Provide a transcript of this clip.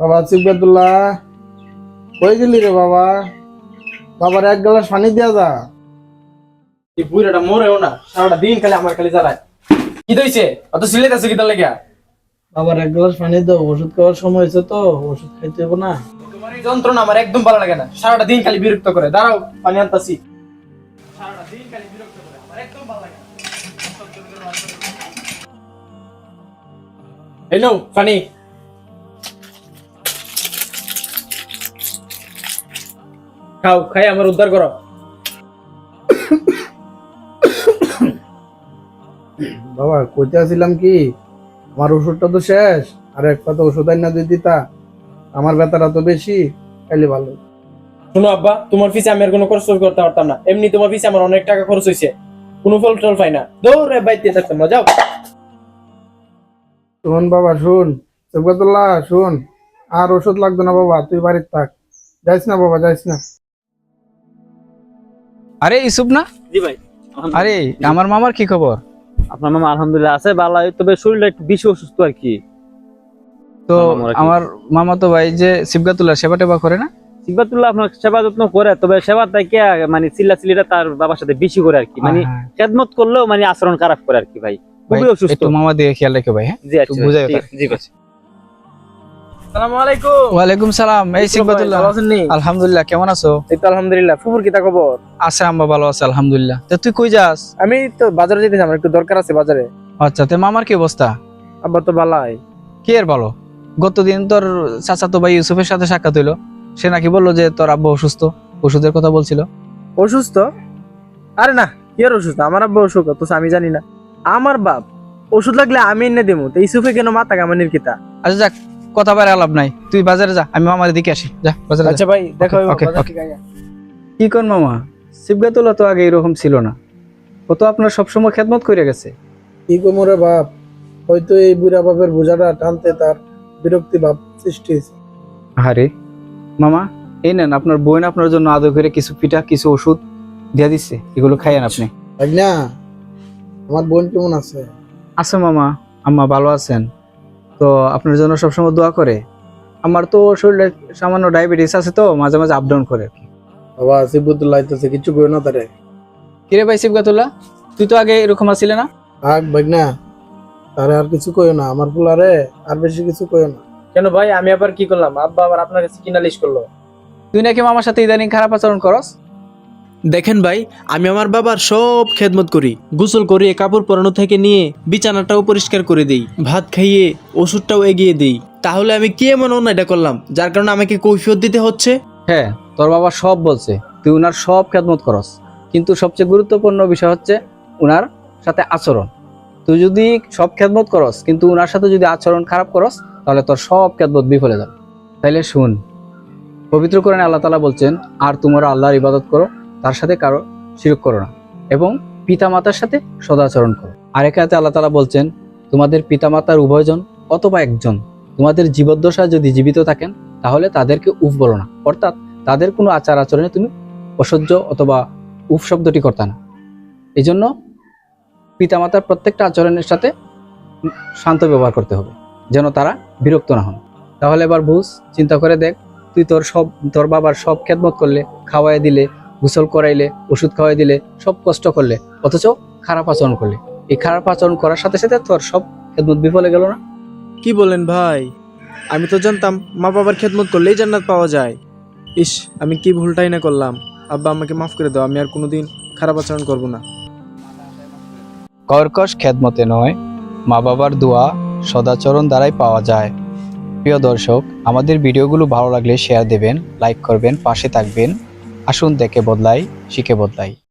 বাবা সিবগাতুল্লাহ, কই গেলি রে বাবা? বাবার এক গ্লাস পানি দিয়া যা। এই বুড়াটা মরেও না, সারাটা দিন খালি আমার খালি জ্বালায়। কি হইছে? অত সিলেটাছে কি তার লাগিয়া? বাবার এক গ্লাস পানি দাও, ওষুধ খাওয়ার সময় হয়েছে তো, ওষুধ খাইতে হবে না। তোমার এই যন্ত্রণা আমার একদম ভালো লাগে না। সারাটা দিন খালি বিরক্ত করে। দাঁড়াও, পানি আনতাছি। সারাটা দিন খালি বিরক্ত করে, আমার একদম ভালো লাগে না। এই নাও পানি। খাও, খাই আমার উদ্ধার করো। বাবা কইতে আসছিলাম কি, আমার ওষুধটা তো শেষ, আর এক পাতা ওষুধ আইনা দিয়ে দিতা। আমার ব্যথাটা তো বেশি, খাইলে ভালো। শোনো আব্বা, তোমার পিছে আমি আর কোনো খরচ করতে পারতাম না। এমনি তোমার পিছে আমার অনেক টাকা খরচ হয়েছে, কোনো ফল টল পাই না। দৌড়ে বাইতে থাকতাম না, যাও। শোন বাবা শোন, সিবগাতুল্লাহ শোন, আর ওষুধ লাগবে না বাবা, তুই বাড়িতে থাক। যাইস না বাবা, যাইস না। আরে ইসুপ না? জি ভাই। আরে আমার মামার কি খবর? আপনার মামা আলহামদুলিল্লাহ আছে ভালো, তবে শরীরটা একটু বেশি অসুস্থ আর কি। তো মামার কি? আমার মামা তো ভাই যে সিবগাতুল্লাহ সেবা টেবা করে না? সিকবাতুল্লাহ আপনার সেবা যত্ন করে, তবে সেবা থেকে মানে চিল্লাচিল্লিটা তার বাবার সাথে বেশি করে আর কি। মানে হ্যাঁ, খেদমত করলেও মানে আচরণ খারাপ করে আর কি ভাই, ভাই, খুবই অসুস্থ। একটু মামা দিয়ে খেয়াল রেখো ভাই। হ্যাঁ, জি একটু আচ্ছা, বুঝাই ঠিক ওটা। আছে, জি ভাই। আসসালামু আলাইকুম। ওয়ালাইকুম সালাম। এই সিবগাতুল্লাহ, ভালো আছেন নি? আলহামদুলিল্লাহ, কেমন আছো? এই তো আলহামদুলিল্লাহ। ফুপুর কি তা খবর? আছে আম্মা ভালো আছে আলহামদুলিল্লাহ। তো তুই কই যাস? আমি তো বাজারে যেতেছি, আমার একটু দরকার আছে বাজারে। আচ্ছা, তে মামার কি অবস্থা? আব্বা তো বালাই। কি আর বলো, গতদিন তোর চাচাতো ভাই ইউসুফের সাথে সাক্ষাৎ হইলো। সে নাকি বললো যে তোর আব্বা অসুস্থ, ওষুধের কথা বলছিল। অসুস্থ? আরে না, কি আর অসুস্থ? আমার আব্বা অসুখ তো আমি জানি না। আমার বাপ ওষুধ লাগলে আমি এনে দেবো, তো ইসুফে কেন মাথা কামানির কিতা? আচ্ছা যাক, কথা বাইরে আলাপ নাই, তুই বাজারে যা, আমি মামার দিকে আসি। যা বাজারে যা। আচ্ছা ভাই, দেখো ওকে, ওকে। কি কর মামা, সিবগাতুল্লাহ তো আগে এরকম ছিল না, ও তো আপনার সবসময় খেদমত করে গেছে। কি কমরে বাপ, হয়তো এই বুড়া বাপের বোঝাটা টানতে তার বিরক্তি ভাব সৃষ্টি হয়েছে। আরে মামা, এই নেন আপনার বোন আপনার জন্য আদর করে কিছু পিঠা কিছু ওষুধ দিয়ে দিচ্ছে, এগুলো খাইয়েন আপনি। তাই না? আমার বোন কেমন আছে? আছে মামা, আম্মা ভালো আছেন। তো আপনার জন্য সবসময় দোয়া করে। আমার তো শরীরে সামান্য ডায়াবেটিস আছে, তো মাঝে মাঝে আপ ডাউন করে আর কি। বাবা সিবগাতুল্লাহ আইতাছে, কিছু কইও না তারে। কিরে ভাই সিবগাতুল্লাহ, তুই তো আগে এরকম আছিলে না? থাক ভাই না, তারে আর কিছু কইও না, আমার পোলারে আর বেশি কিছু কইও না। কেন ভাই, আমি আবার কি করলাম? আব্বা আবার আপনার কাছে কি নালিশ করলো? তুই নাকি মামার সাথে ইদানিং খারাপ আচরণ করস। দেখেন ভাই, আমি আমার বাবার সব খেদমত করি, গোসল করিয়ে কাপড় পরানো থেকে নিয়ে বিছানাটাও পরিষ্কার করে দেই, ভাত খাইয়ে ওষুধটাও এগিয়ে দেই। তাহলে আমি কি এমন অন্যায়টা করলাম যার কারণে আমাকে কৈফিয়ত দিতে হচ্ছে? হ্যাঁ, তোর বাবা সব বলছে, তুই উনার সব খেদমত করস, কিন্তু সবচেয়ে গুরুত্বপূর্ণ বিষয় হচ্ছে উনার সাথে আচরণ। তুই যদি সব খেদমত করস কিন্তু উনার সাথে যদি আচরণ খারাপ করস, তাহলে তোর সব খেদমত বিফলে যাবে। তাইলে শুন, পবিত্র কোরআনে আল্লাহ তাআলা বলছেন, আর তোমরা আল্লাহর ইবাদত করো, তার সাথে কারো শিরক করো না, এবং পিতামাতার সাথে সদাচরণ করো। আরেক আয়াতে আল্লাহ তাআলা বলছেন, তোমাদের পিতামাতার উভয়জন অথবা একজন তোমাদের জীবদ্দশায় যদি জীবিত থাকেন, তাহলে তাদেরকে উফ বলো না, অর্থাৎ তাদের কোনো আচার আচরণে তুমি অসহ্য অথবা উফ শব্দটি করতে না। এই জন্য পিতামাতার প্রত্যেকটা আচরণের সাথে শান্ত ব্যবহার করতে হবে, যেন তারা বিরক্ত না হন। তাহলে এবার বুঝ, চিন্তা করে দেখ, তুই তোর বাবার সব খেদমত করলে, খাওয়াই দিলে, গোসল করাইলে, ওষুধ খাওয়াই দিলে, সব কষ্ট করলে, অথচ খারাপ আচরণ করলে। এই খারাপ আচরণ করার সাথে সাথে তোর সব খেদমত বিফলে গেল না? কি বলেন ভাই, আমি তো জানতাম মা বাবার খেদমত করলেই জান্নাত পাওয়া যায়। ইস, আমি কি ভুলটাই না করলাম। আব্বা আমাকে মাফ করে দাও, আমি আর কোনোদিন খারাপ আচরণ করব না। কর্কশ খেদমতে নয়, মা বাবার দোয়া সদাচরণ দ্বারাই পাওয়া যায়। প্রিয় দর্শক, আমাদের ভিডিওগুলো ভালো লাগলে শেয়ার দেবেন, লাইক করবেন, পাশে থাকবেন। আসুন দেখে বদলাই, শিখে বদলাই।